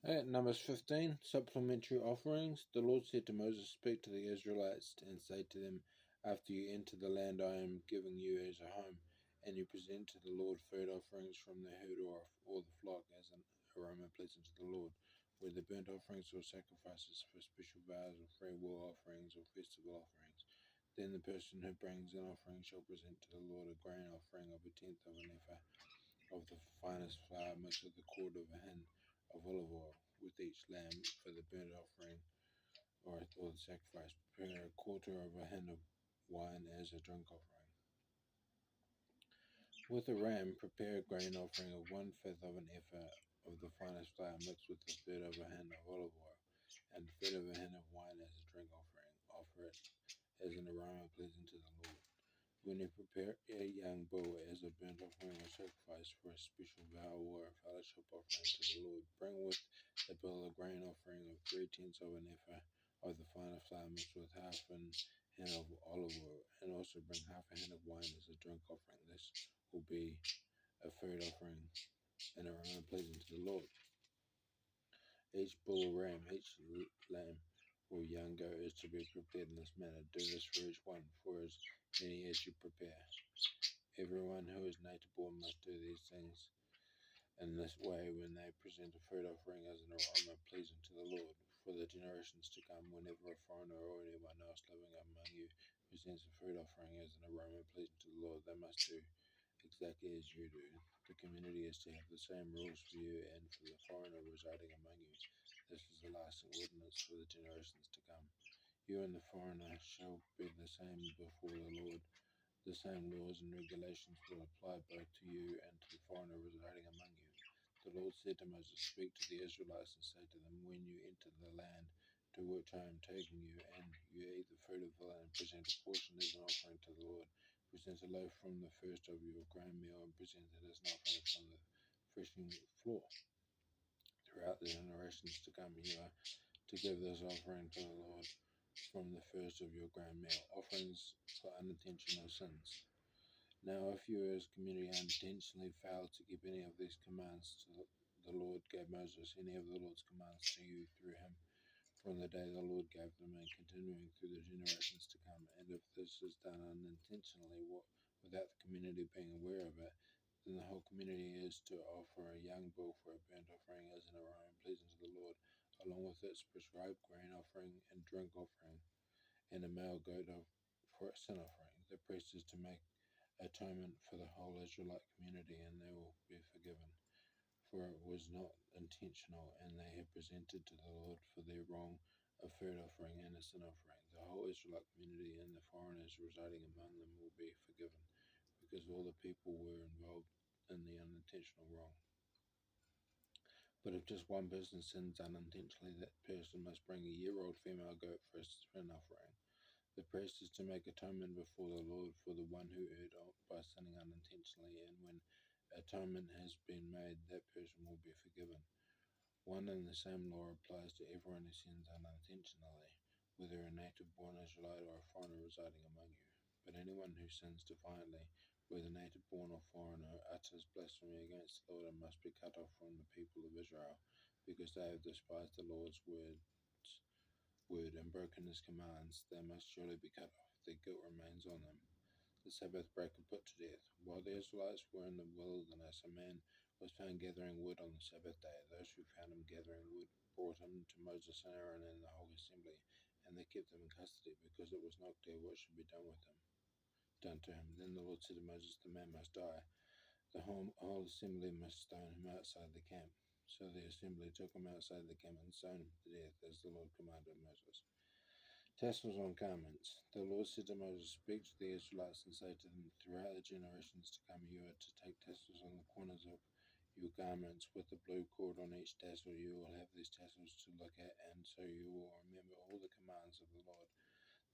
At Numbers 15, supplementary offerings. The Lord said to Moses, Speak to the Israelites and say to them, After you enter the land I am giving you as a home, and you present to the Lord food offerings from the herd or the flock as an aroma pleasing to the Lord, whether burnt offerings or sacrifices for special vows or free will offerings or festival offerings. Then the person who brings an offering shall present to the Lord a grain offering of a tenth of an ephah of the finest flour mixed with a quarter of a hin of olive oil with each lamb for the burnt offering or the sacrifice. Prepare a quarter of a hin of wine as a drink offering. With a ram, prepare a grain offering of 1/5 of an ephah of the finest flour mixed with a third of a hin of olive oil and a third of a hin of wine as a drink offering. Offer it as an aroma pleasing to the Lord. When you prepare a young bull as a burnt offering or sacrifice for a special vow or a fellowship offering to the Lord, bring with the bull a grain offering of 3/10 of an ephah of the finer flour mixed with half an hin of olive oil, and also bring half a hin of wine as a drink offering. This will be a food offering and aroma pleasing to the Lord. Each bull or ram, each lamb or young goat is to be prepared in this manner. Do this for each one, for as many as you prepare. Everyone who is native born must do these things in this way when they present a food offering as an aroma pleasing to the Lord. For the generations to come, whenever a foreigner or anyone else living among you presents a food offering as an aroma pleasing to the Lord, they must do exactly as you do. The community is to have the same rules for you and for the foreigner residing among you. This is a lasting ordinance for the generations to come. You and the foreigner shall be the same before the Lord. The same laws and regulations will apply both to you and to the foreigner residing among you. The Lord said to Moses, Speak to the Israelites and say to them, When you enter the land to which I am taking you, and you eat the fruit of the land, present a portion as an offering to the Lord. Present a loaf from the first of your grain meal, and present it as an offering from the threshing floor. Throughout the generations to come, you are to give this offering to the Lord from the first of your grain meal, offerings for unintentional sins. Now, if you as a community unintentionally fail to keep any of these commands the Lord gave Moses, any of the Lord's commands to you through him, from the day the Lord gave them and continuing through the generations to come, and if this is done unintentionally without the community being aware of it, then the whole community is to offer a young bull for a burnt offering as an aroma pleasing to the Lord, along with its prescribed grain offering and drink offering, and a male goat for a sin offering. The priest is to make atonement for the whole Israelite community, and they will be forgiven. For it was not intentional, and they have presented to the Lord for their wrong a food offering and a sin offering. The whole Israelite community and the foreigners residing among them will be forgiven, because all the people were involved in the unintentional wrong. But if just one person sins unintentionally, that person must bring a year-old female goat for a sin offering. The priest is to make atonement before the Lord for the one who erred by sinning unintentionally, and when atonement has been made, that person will be forgiven. One and the same law applies to everyone who sins unintentionally, whether a native-born Israelite or a foreigner residing among you. But anyone who sins defiantly, whether native-born or foreigner, utters blasphemy against the Lord and must be cut off from the people of Israel, because they have despised the Lord's word and broken his commands. They must surely be cut off. Their guilt remains on them. The Sabbath breaker put to death. While the Israelites were in the wilderness, a man was found gathering wood on the Sabbath day. Those who found him gathering wood brought him to Moses and Aaron and the whole assembly, and they kept him in custody, because it was not clear what should be done to him. Then the Lord said to Moses, The man must die. The whole assembly must stone him outside the camp. So the assembly took him outside the camp and stoned him to death, as the Lord commanded Moses. Tassels on garments. The Lord said to Moses, Speak to the Israelites and say to them, Throughout the generations to come, you are to take tassels on the corners of your garments with a blue cord on each tassel. You will have these tassels to look at, and so you will remember all the commands of the Lord,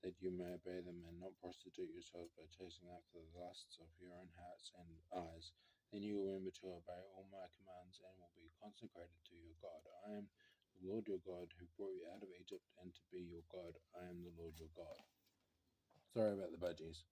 that you may obey them and not prostitute yourselves by chasing after the lusts of your own hearts and eyes. Then you will remember to obey all my commands and will be consecrated to your God. I am the Lord your God who brought you out of Egypt, and to be your God. I am the Lord your God. Sorry about the budgies.